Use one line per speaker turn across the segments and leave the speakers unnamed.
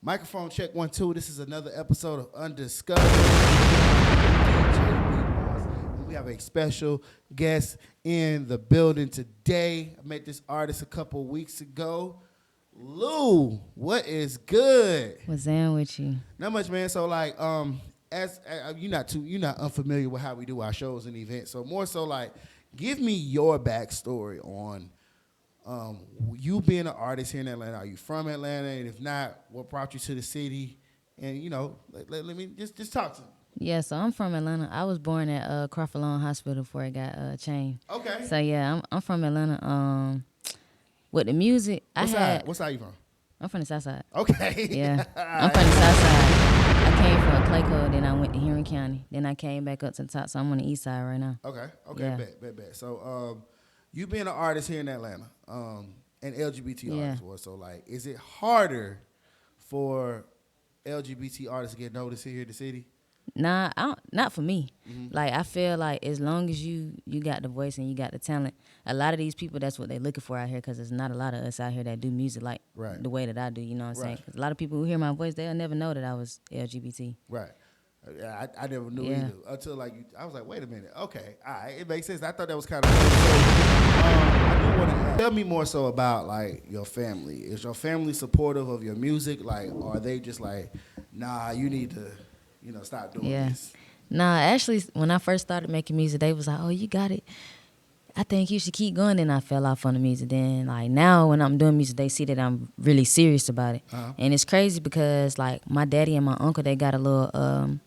Microphone check 1 2. This is another episode of Undiscovered. We have a special guest in the building today. I met this artist a couple weeks ago. Lou, what is good?
What's down with you?
Not much, man. So like, as you're not unfamiliar with how we do our shows and events. So more so like, give me your backstory on you being an artist here in Atlanta. Are you from Atlanta? And if not, what brought you to the city? And let me just talk to me.
Yeah, so I'm from Atlanta. I was born at Crawford Lawn Hospital before it got changed.
Okay.
So yeah, I'm from Atlanta. With the music,
What side you from?
I'm from the South Side.
Okay.
Yeah, I'm from the South Side. I came from Clayco, then I went to Henry County, then I came back up to the top. So I'm on the East Side right now.
Okay.
Yeah.
Bet. So you being an artist here in Atlanta, and LGBT artist was, so like, is it harder for LGBT artists to get noticed here in the city?
Nah, not for me.
Mm-hmm.
Like, I feel like as long as you got the voice and you got the talent, a lot of these people, that's what they're looking for out here, because there's not a lot of us out here that do music like the way that I do, you know what I'm saying? Because a lot of people who hear my voice, they'll never know that I was LGBT.
Right. Yeah, I never knew either until like I was like, wait a minute. Okay, all right, it makes sense. I thought that was kind of cool. So, I do want to ask, tell me more so about like your family. Is your family supportive of your music? Like, or are they just like, nah, you need to, stop doing this?
Nah, actually, when I first started making music, they was like, oh, you got it. I think you should keep going. Then I fell off on the music. Then, like, now when I'm doing music, they see that I'm really serious about it.
Uh-huh.
And it's crazy because, like, my daddy and my uncle, they got a little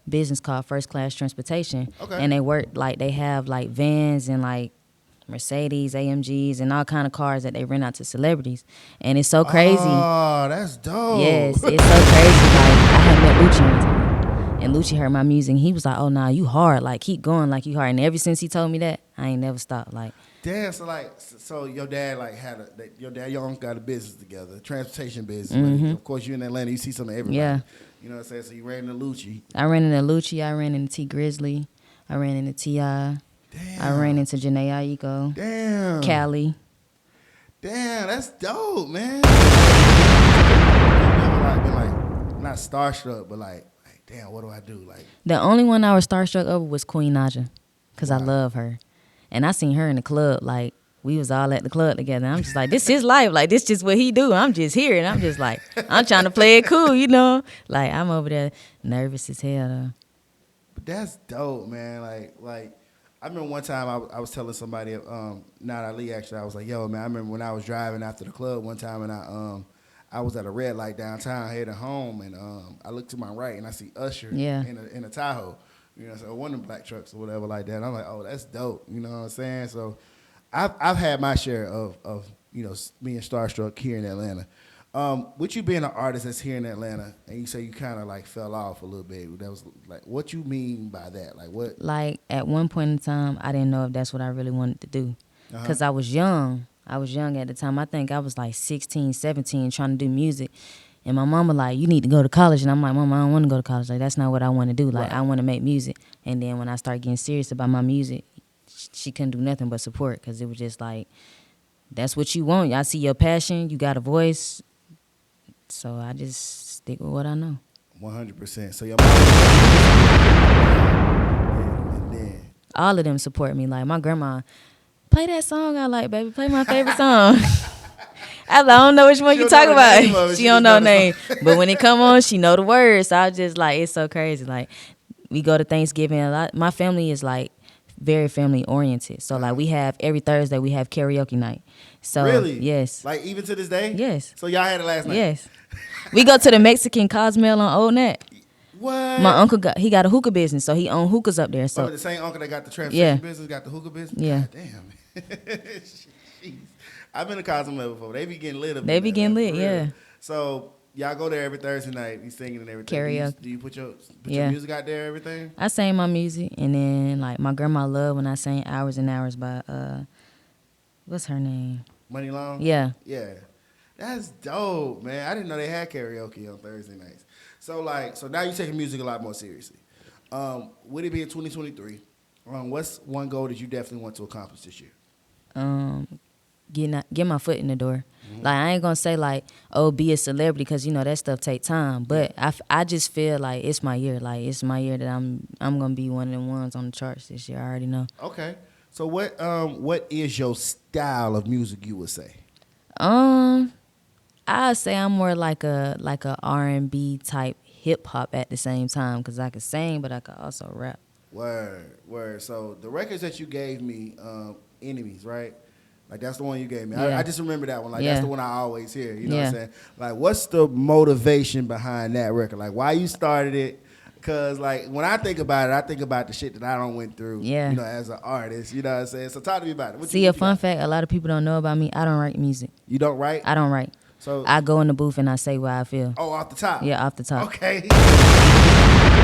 business called First Class Transportation.
Okay.
And they work, like, they have, like, vans and, like, Mercedes, AMGs, and all kind of cars that they rent out to celebrities. And it's so crazy.
Oh, that's dope.
Yes, it's so crazy. Like, I had met Lucci one time. And Lucci heard my music, and he was like, oh, nah, you hard. Like, keep going like you hard. And ever since he told me that, I ain't never stopped. Like,
damn, so your dad like your uncle got a business together, transportation business.
Mm-hmm.
Of course, you in Atlanta, you see some of everybody.
Yeah.
You know what I'm saying? So you ran into Lucci.
I ran into Lucci, I ran into T Grizzly, I ran into T.I.,
Damn.
I ran into Janae Aiko,
Damn.
Cali.
Damn, that's dope, man. You ever been like not starstruck, but like damn, what do I do? Like,
The only one I was starstruck over was Queen Naja, because I love her. And I seen her in the club, like, we was all at the club together. I'm just like, this his life. Like, this just what he do. I'm just here, and I'm just like, I'm trying to play it cool, you know? Like, I'm over there nervous as hell, though.
but that's dope, man. Like I remember one time I was telling somebody, not Ali actually, I was like, yo, man, I remember when I was driving after the club one time, and I was at a red light downtown heading home, and I looked to my right and I see Usher in a Tahoe, so one of them black trucks or whatever like that. And I'm like, oh, that's dope, you know what I'm saying? So I've had my share of being starstruck here in Atlanta. With you being an artist that's here in Atlanta, and you say you kind of like fell off a little bit, that was like, what you mean by that? Like what?
Like, at one point in time, I didn't know if that's what I really wanted to do, because I was young. I was young at the time. I think I was like 16, 17, trying to do music. And my mama like, you need to go to college. And I'm like, Mama, I don't want to go to college. Like, that's not what I want to do. Like, I want to make music. And then when I started getting serious about my music, she couldn't do nothing but support, because it was just like, that's what you want. I see your passion. You got a voice. So I just stick with what I know.
100%. So your mom and then
All of them support me. Like, my grandma, play that song I like, baby. Play my favorite song. I don't know which one you talking about. She don't know the name. But when it come on, she know the words. So I just like, it's so crazy. Like, we go to Thanksgiving a lot. My family is like very family oriented. So like, we have every Thursday we have karaoke night. So
really?
Yes.
Like even to this day?
Yes.
So y'all had it last night?
Yes. We go to the Mexican Cosmel on Old Nat.
What?
My uncle got a hookah business, so he owned hookahs up there. So
the same uncle that got the transportation business got the hookah business?
Yeah.
God damn. Jeez. I've been to Cosmo before. They be getting lit up.
They be getting lit, yeah.
So y'all go there every Thursday night, you singing and everything.
Karaoke.
Do you put your music out there, everything?
I sang my music, and then like my grandma loved when I sang Hours and Hours by what's her name?
Money Long?
Yeah.
Yeah. That's dope, man. I didn't know they had karaoke on Thursday nights. So now you're taking music a lot more seriously. Would it be in 2023? What's one goal that you definitely want to accomplish this year?
Get my foot in the door. Like I ain't gonna say like, oh, be a celebrity, because you know that stuff take time. But I just feel like it's my year. Like it's my year that I'm gonna be one of them ones on the charts this year. I already know.
Okay. So what is your style of music, you would say?
Um, I'd say I'm more like a R&B type hip hop at the same time, because I can sing, but I can also rap.
Word. So the records that you gave me, Enemies, right? Like that's the one you gave me.
Yeah.
I just remember that one. Like that's
Yeah.
the one I always hear. You know what I'm
Yeah.
saying? Like what's the motivation behind that record? Like why you started it? Cause like when I think about it, I think about the shit that I don't went through.
Yeah.
You know, as an artist. You know what I'm saying? So talk to me about it.
See, a fun fact, a lot of people don't know about me, I don't write music.
You don't write?
I don't write.
So
I go in the booth and I say what I feel.
oh, off the top.
Yeah, off the top.
Okay. All right.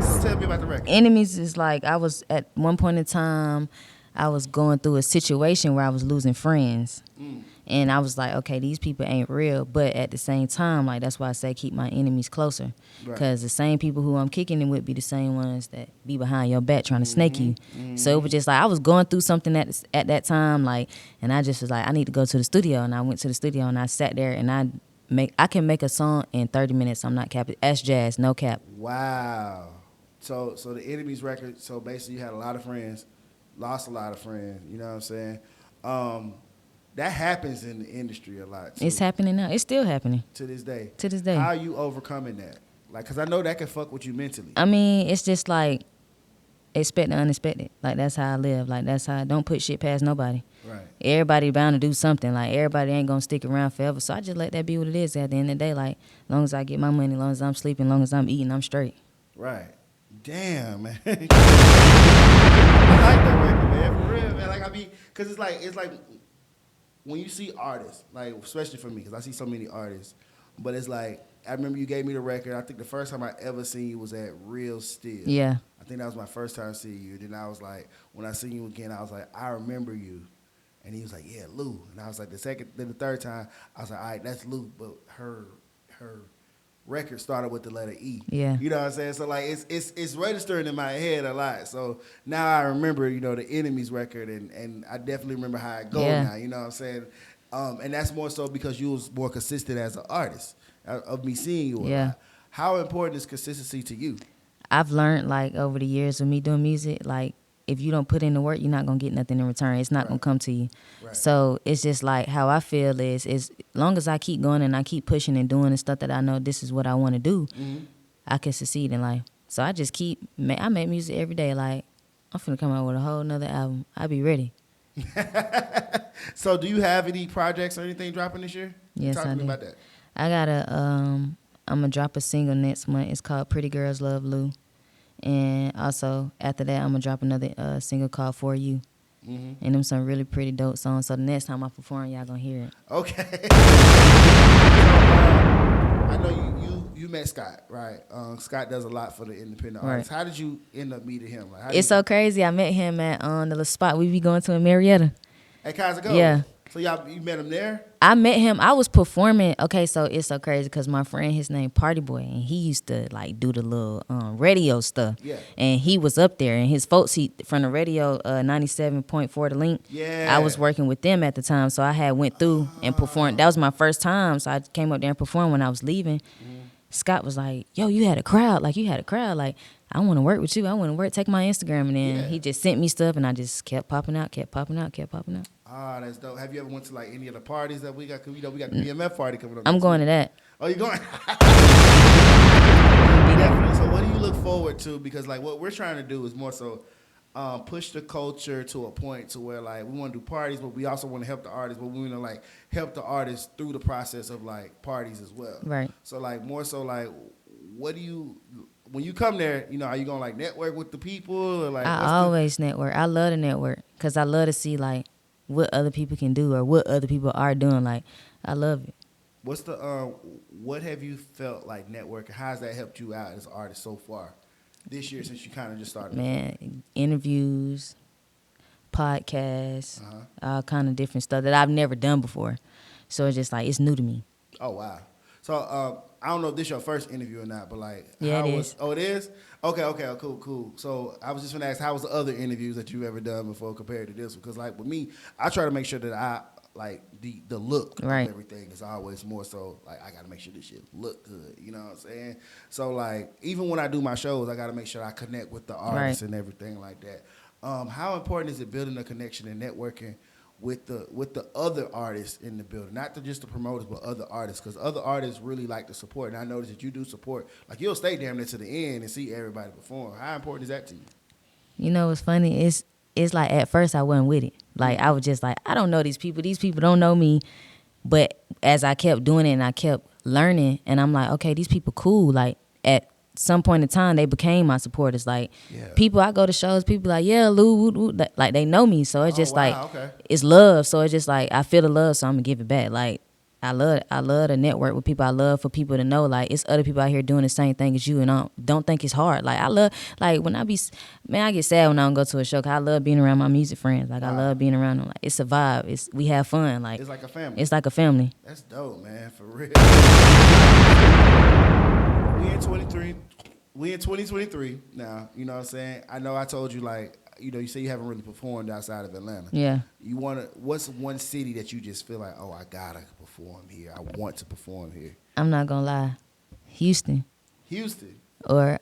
So tell me about the record.
Enemies is like, I was at one point in time, I was going through a situation where I was losing friends. And I was like, okay, these people ain't real. But at the same time, like that's why I say keep my enemies closer. Because the same people who I'm kicking it with be the same ones that be behind your back trying to snake you. So it was just like I was going through something at that time, like, and I just was like, I need to go to the studio. And I went to the studio and I sat there and I can make a song in 30 minutes. I'm not capping. That's jazz, no cap.
Wow. So the Enemies record, so basically you had a lot of friends, lost a lot of friends, you know what I'm saying? That happens in the industry a lot too.
It's happening now. It's still happening.
To this day.
To this day.
How are you overcoming that? Like, cause I know that can fuck with you mentally.
I mean, it's just like expect the unexpected. Like that's how I live. Like that's how I don't put shit past nobody.
Right.
Everybody bound to do something. Like everybody ain't gonna stick around forever. So I just let that be what it is at the end of the day. Like as long as I get my money, as long as I'm sleeping, as long as I'm eating, I'm straight.
Right. Damn, man. I like that record, man. For real, man. Like I mean, cause it's like when you see artists, like especially for me, because I see so many artists, but it's like I remember you gave me the record. I think the first time I ever seen you was at Real Still.
Yeah.
I think that was my first time seeing you. Then I was like, when I seen you again, I was like, I remember you. And he was like, yeah, Lou. And I was like, the third time, I was like, all right, that's Lou, but her record started with the letter E.
Yeah.
You know what I'm saying? So like it's registering in my head a lot. So now I remember, you know, the Enemies record and I definitely remember how it goes now. You know what I'm saying? And that's more so because you was more consistent as an artist of me seeing you a lot. How important is consistency to you?
I've learned like over the years of me doing music, like if you don't put in the work, you're not gonna get nothing in return. It's not gonna come to you. Right. So it's just like how I feel is as long as I keep going and I keep pushing and doing the stuff that I know this is what I want to do, I can succeed in life. So I just I make music every day. Like I'm finna come out with a whole nother album. I be ready.
So do you have any projects or anything dropping this year?
Yes,
Talk
I
to
do.
me about that.
I got I'm gonna drop a single next month. It's called Pretty Girls Love Lou. And also, after that, I'm going to drop another single called For You. And them some really pretty dope songs. So the next time I perform, y'all going to hear it.
Okay. I know you met Scott, right? Scott does a lot for the independent artists. How did you end up meeting him? Like,
it's so crazy. I met him at the little spot we be going to in Marietta.
At Kaiser Gold?
Yeah.
So you met him there?
I met him. I was performing. Okay, so it's so crazy because my friend, his name Party Boy, and he used to like do the little radio stuff.
Yeah.
And he was up there, and his folks, from the radio 97.4 The Link.
Yeah.
I was working with them at the time, so I had went through and performed. That was my first time, so I came up there and performed when I was leaving. Scott was like, "Yo, you had a crowd. Like Like I want to work with you. I want to work. Take my Instagram." And then he just sent me stuff, and I just kept popping out.
Ah, that's dope. Have you ever went to like any of the parties that we got? Cause we got the BMF party coming up.
I'm going to that.
Oh, you going? Definitely. So, what do you look forward to? Because like what we're trying to do is more so push the culture to a point to where like we want to do parties, but we also want to help the artists. But we want to like help the artists through the process of like parties as well.
Right.
So like more so like, what do you? When you come there, you know, are you gonna like network with the people or like?
I always network. I love to network because I love to see like what other people can do or what other people are doing. Like I love it.
What's the what have you felt like networking? How's that helped you out as an artist so far this year since you kind of just started?
Man, interviews, podcasts, all kind of different stuff that I've never done before. So it's just like it's new to me.
Oh wow. So I don't know if this is your first interview or not, but like,
yeah, it is.
Oh, it is. Okay, cool. So I was just gonna ask, how was the other interviews that you've ever done before compared to this one? Because like with me, I try to make sure that like the look
Right.
of everything is always more so like I gotta make sure this shit look good. You know what I'm saying? So like even when I do my shows, I gotta make sure I connect with the artists
Right.
and everything like that. How important is it building a connection and networking with the other artists in the building, not just the promoters, but other artists, because other artists really like to support. And I noticed that you do support. Like you'll stay damn near to the end and see everybody perform. How important is that to you?
You know what's funny? It's like at first I wasn't with it. Like I was just like, I don't know these people. These people don't know me. But as I kept doing it and I kept learning, and I'm like, okay, these people cool. Like at some point in time, they became my supporters. Like people, I go to shows, people like, yeah, Lou, woo, woo, like they know me. So it's just like,
Okay.
it's love. So it's just like I feel the love, so I'm gonna give it back. Like I love to network with people. I love for people to know like it's other people out here doing the same thing as you, and I don't think it's hard. Like I love like when I get sad when I don't go to a show. 'Cause I love being around my music friends. Like I love being around them. Like it's a vibe. We have fun. Like
It's like a family.
it's like a family.
That's dope, man. For real. We in 23. We in 2023 now. You know what I'm saying? I know I told you like, you say you haven't really performed outside of Atlanta.
Yeah.
What's one city that you just feel like, oh, I gotta perform here. I want to perform here.
I'm not gonna lie, Houston
Houston.
or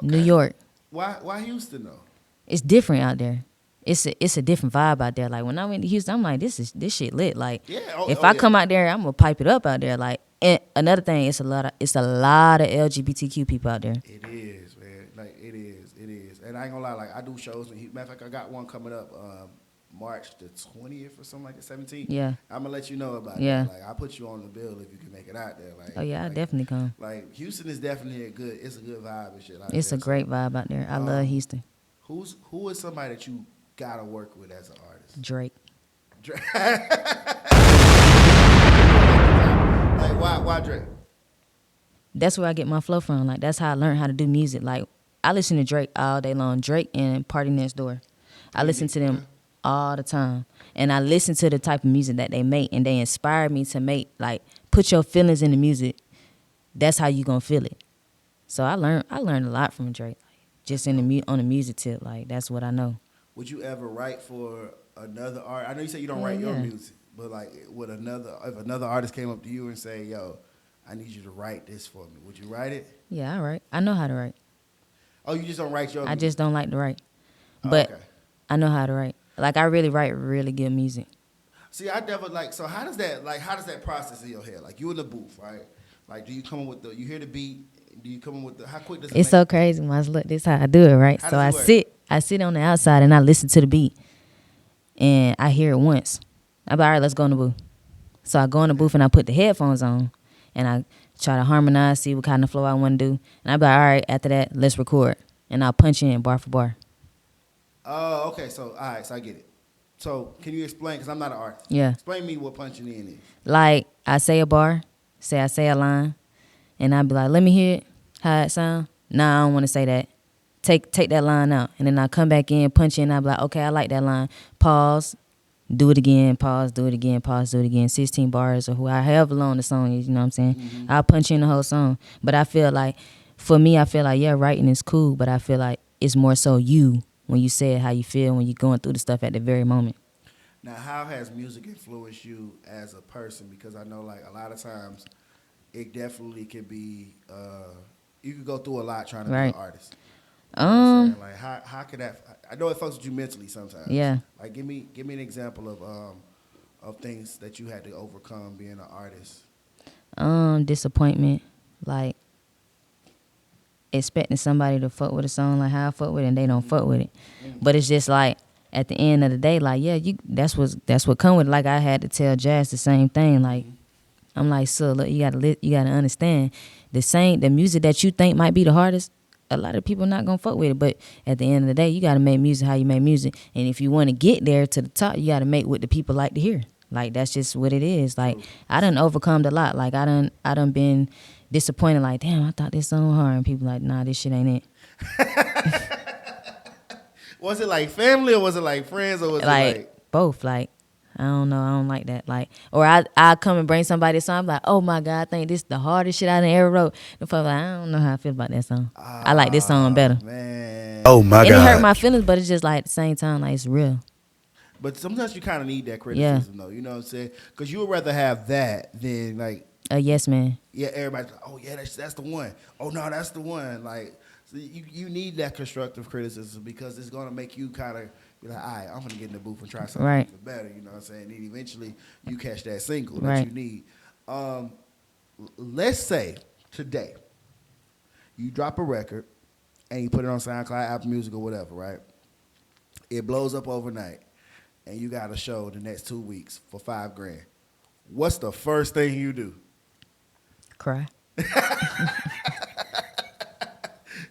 New York.
Why Houston though?
It's different out there. It's a different vibe out there. Like when I went to Houston, I'm like, this shit lit. Like if I come out there, I'm gonna pipe it up out there. Like and another thing, it's a lot of LGBTQ people out there.
It is, man. Like it is. And I ain't gonna lie, like I do shows. Matter of fact, I got one coming up March the 20th or something like that, 17th.
Yeah.
I'm gonna let you know about
Yeah.
that. Like I'll put you on the bill if you can make it out there. Like
Oh yeah, I
like,
definitely come.
Like Houston is definitely it's a good vibe and shit. Like
It's
that.
a great vibe out there. I love Houston.
Who is somebody that you gotta work with as an artist?
Drake.
Like why Drake?
That's where I get my flow from. Like that's how I learned how to do music. Like I listen to Drake all day long. Drake and Party Next Door. I listen to them all the time. And I listen to the type of music that they make, and they inspire me to make, like, put your feelings in the music. That's how you gonna feel it. So I learned a lot from Drake. Like, just on the music tip. Like that's what I know.
Would you ever write for another artist? I know you say you don't write your music, but like if another artist came up to you and say, yo, I need you to write this for me, would you write it?
Yeah, I write. I know how to write.
Oh, you just don't write your music?
I just don't like to write. But
okay.
I know how to write. Like I really write really good music.
See, I never so how does that process in your head? Like you in the booth, right? Like do you come up with you hear the beat, do you come up with how quick does it
It's so crazy, Maz. Look, this how I do it, right? So I sit on the outside and I listen to the beat and I hear it once. I'm like, all right, let's go in the booth. So I go in the booth and I put the headphones on and I try to harmonize, see what kind of flow I want to do. And I be like, all right, after that, let's record. And I'll punch in bar for bar.
Oh, okay. So, all right. So I get it. So can you explain, because I'm not an artist.
Yeah.
Explain me what punching in is.
Like, I say a bar, I say a line, and I be like, let me hear it, how it sound. Nah, I don't want to say that. Take that line out. And then I come back in, punch in, and I be like, okay, I like that line. Pause, do it again, pause, do it again, pause, do it again. 16 bars or however long the song is, you know what I'm saying? Mm-hmm. I'll punch in the whole song. But I feel like, for me, I feel like, yeah, writing is cool, but I feel like it's more so you when you say it, how you feel when you're going through the stuff at the very moment.
Now, how has music influenced you as a person? Because I know, like, a lot of times it definitely can be, you could go through a lot trying to be an artist. You know what I'm saying? Like, how could that, I know it fucks with you mentally sometimes.
Yeah.
Like, give me an example of things that you had to overcome being an artist.
Disappointment, like, expecting somebody to fuck with a song like how I fuck with it and they don't fuck with it. But it's just like at the end of the day, like, yeah, that's what come with it. Like I had to tell Jazz the same thing. Like I'm like, so look, you gotta understand the music that you think might be the hardest, a lot of people not gonna fuck with it. But at the end of the day, you gotta make music how you make music. And if you wanna get there to the top, you gotta make what the people like to hear. Like that's just what it is. Like I done overcome a lot. Like I done been disappointed, like, damn, I thought this song hard, and people like, nah, this shit ain't it.
Was it like family or was it like friends or was it like
both? Like I don't know, I don't like that. Like, or I come and bring somebody a song, I'm like, oh my God, I think this is the hardest shit I done ever wrote. The folks like, I don't know how I feel about that song. I like this song better.
Man.
Oh my God.
And it hurt my feelings, but it's just like at the same time, like it's real.
But sometimes you kind of need that
Yeah.
criticism, though. You know what I'm saying? Because you would rather have that than like,
A yes man.
yeah, everybody's like, oh yeah, that's the one. Oh no, that's the one. Like, so you need that constructive criticism because it's gonna make you kind of be like, all right, I'm gonna get in the booth and try something
Right.
even better. You know what I'm saying? And eventually you catch that single that
Right.
you need. Um, let's say today you drop a record and you put it on SoundCloud, Apple Music, or whatever, right? It blows up overnight, and you got a show the next 2 weeks for $5,000. What's the first thing you do?
Cry.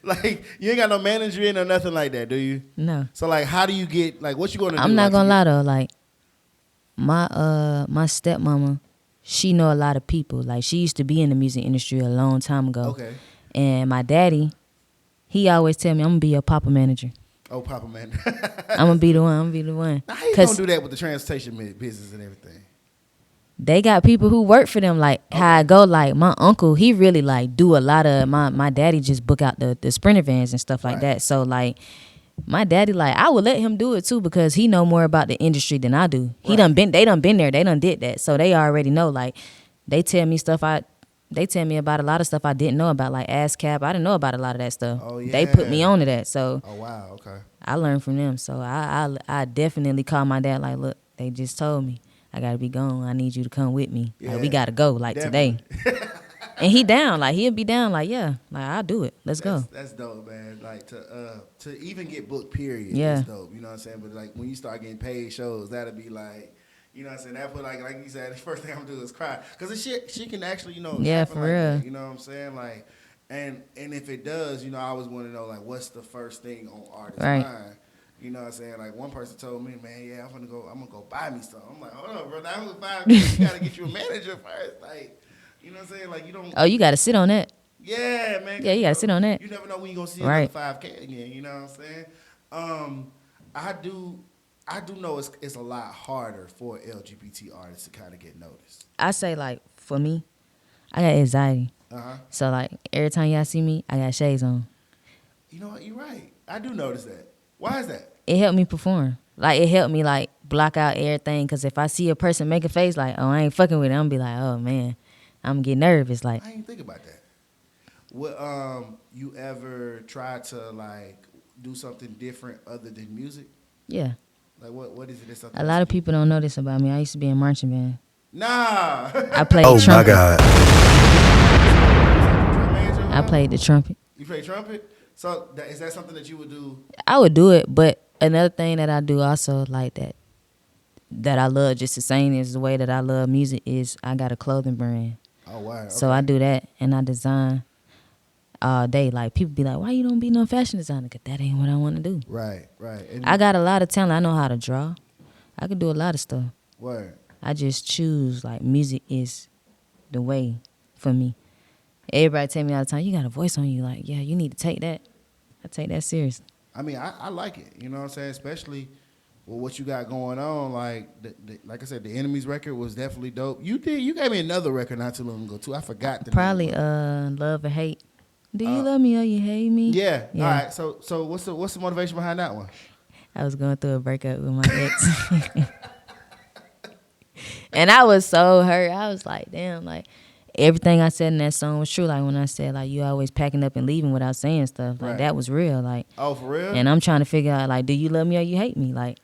Like, you ain't got no manager in or nothing like that, do you?
No.
So, like, how do you get, like, what you gonna do?
I'm not
Like,
gonna lie though, like my stepmama, she know a lot of people. Like she used to be in the music industry a long time ago.
Okay.
And my daddy, he always tell me I'm gonna be your papa manager.
Oh, Papa, man.
I'm gonna be the one.
Now, how you gonna
Cause
do that with the transportation business and everything?
they got people who work for them. Like how I go, like my uncle, he really like do a lot of my daddy just book out the Sprinter vans and stuff like
Right.
that. So like my daddy, like I would let him do it too because he know more about the industry than I do. They done been there, they done did that. So they already know. Like they tell me about a lot of stuff I didn't know about, like ASCAP. I didn't know about a lot of that stuff.
Oh,
They put me
yeah.
on to that. So
Oh, wow. Okay.
I learned from them. So I definitely call my dad like, look, they just told me I gotta be gone. I need you to come with me. Like we
Yeah,
gotta go like today. And he down, like he'll be down, like yeah, like I'll do it. Let's go.
That's dope, man. Like to even get booked, period,
Yeah.
is dope. You know what I'm saying? But like when you start getting paid shows, that'll be like, you know what I'm saying? That put like you said, the first thing I'm gonna do is cry because the shit she can actually, you know,
Yeah,
happen
for
like
real.
that, you know what I'm saying? Like, and if it does, you know, I always want to know like what's the first thing on artist's
Right.
mind. You know what I'm saying? Like one person told me, man, yeah, I'm gonna go buy me something. I'm like, hold on, bro, that was $5,000. You gotta get you a manager first, like. You know what I'm saying? Like you don't.
Oh, you gotta sit on that.
Yeah, man.
Yeah, you gotta sit on that.
You never know when you're gonna see
Right.
another 5K again. You know what I'm saying? I do know it's a lot harder for LGBT artists to kind of get noticed.
I say like for me, I got anxiety. So like every time y'all see me, I got shades on.
You know what? You're right. I do notice that. Why is that?
It helped me perform. Like it helped me like block out everything. Cause if I see a person make a face like, oh, I ain't fucking with it, I'm gonna be like, oh man, I'm getting nervous. Like
I ain't think about that. What you ever try to like do something different other than music?
yeah,
Like what is it? That's something
a lot of people don't know this about me. I used to be in marching band.
Nah.
I played
Oh my
trumpet.
God.
I played the trumpet.
You play trumpet? So is that something that you would do?
I would do it, but another thing that I do also like that I love just the same as the way that I love music is I got a clothing brand.
Oh wow.
So I do that and I design all day. Like people be like, why you don't be no fashion designer? Cause that ain't what I want to do.
Right. And
I got a lot of talent. I know how to draw. I can do a lot of stuff.
Word.
I just choose like music is the way for me. Everybody tell me all the time, you got a voice on you. Like, yeah, you need to take that. I take that seriously.
I mean, I like it. You know what I'm saying? Especially with what you got going on. Like, like I said, the Enemies record was definitely dope. You gave me another record not too long ago too. I forgot the
Probably
name of it.
Love or Hate. Do you love me or you hate me?
Yeah. All right. So what's the motivation behind that one?
I was going through a breakup with my ex. And I was so hurt. I was like, damn, like everything I said in that song was true. Like when I said like you always packing up and leaving without saying stuff. Like
Right.
that was real. Like
Oh, for real?
and I'm trying to figure out like, do you love me or you hate me? Like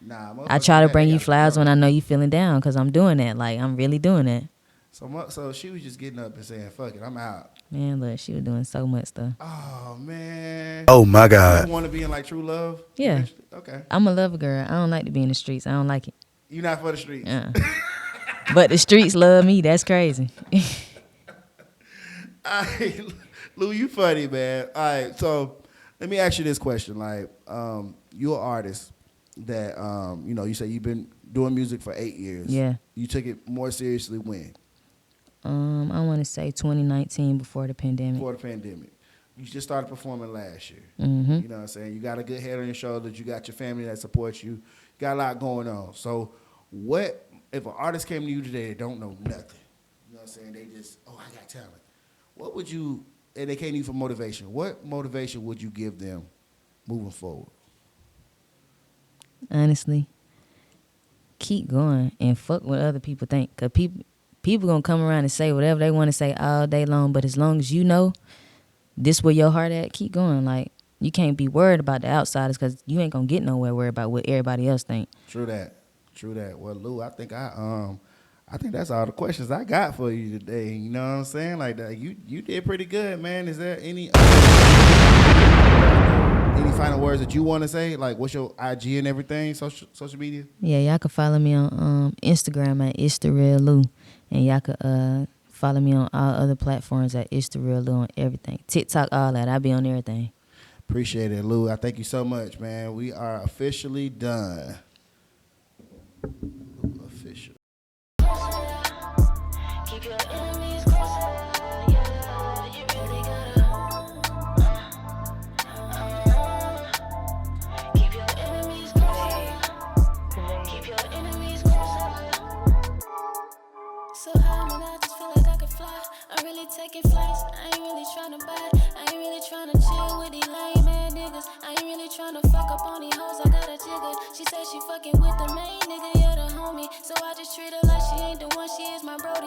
Nah.
I try to bring you flowers when I know you feeling down because I'm doing that. Like I'm really doing that.
So she was just getting up and saying, "Fuck it, I'm out."
Man, look, she was doing so much stuff.
Oh man.
Oh my God.
You want to be in like True Love?
Yeah.
Okay.
I'm a lover girl. I don't like to be in the streets. I don't like it.
You not for the streets.
But the streets love me. That's crazy.
All right, Lou, you funny, man. All right, so let me ask you this question. Like, you're an artist that, you say you've been doing music for 8 years.
Yeah.
You took it more seriously when?
I want to say 2019 before the pandemic.
Before the pandemic. You just started performing last year.
Mm-hmm.
You know what I'm saying? You got a good head on your shoulders. You got your family that supports you. You got a lot going on. So what if an artist came to you today that don't know nothing? You know what I'm saying? They just, I got talent. What would you, and they came to you for motivation, what motivation would you give them moving forward?
Honestly, keep going and fuck what other people think. Cause people gonna come around and say whatever they want to say all day long. But as long as you know this where your heart at, keep going. Like, you can't be worried about the outsiders because you ain't gonna get nowhere worried about what everybody else think.
True that. Well, Lou, I think that's all the questions I got for you today. You know what I'm saying? Like that, you did pretty good, man. Is there any final words that you want to say? Like, what's your IG and everything, social media?
Yeah, y'all can follow me on Instagram at It's the Real Lou, and y'all can follow me on all other platforms at It's the Real Lou on everything. TikTok, all that. I be on everything.
Appreciate it, Lou. I thank you so much, man. We are officially done. Official. Keep your enemies closer, yeah. You really gotta keep your enemies closer. Keep your enemies closer. So high, man, I just feel like I could fly. I'm really taking flights. I ain't really tryna buy. I ain't really tryna chill with these lame ass niggas. I ain't really tryna fuck up on these hoes. I got a jigger. She said she fucking with the main nigga, yeah, the homie. So I just treat her like she ain't the one. She is my brody.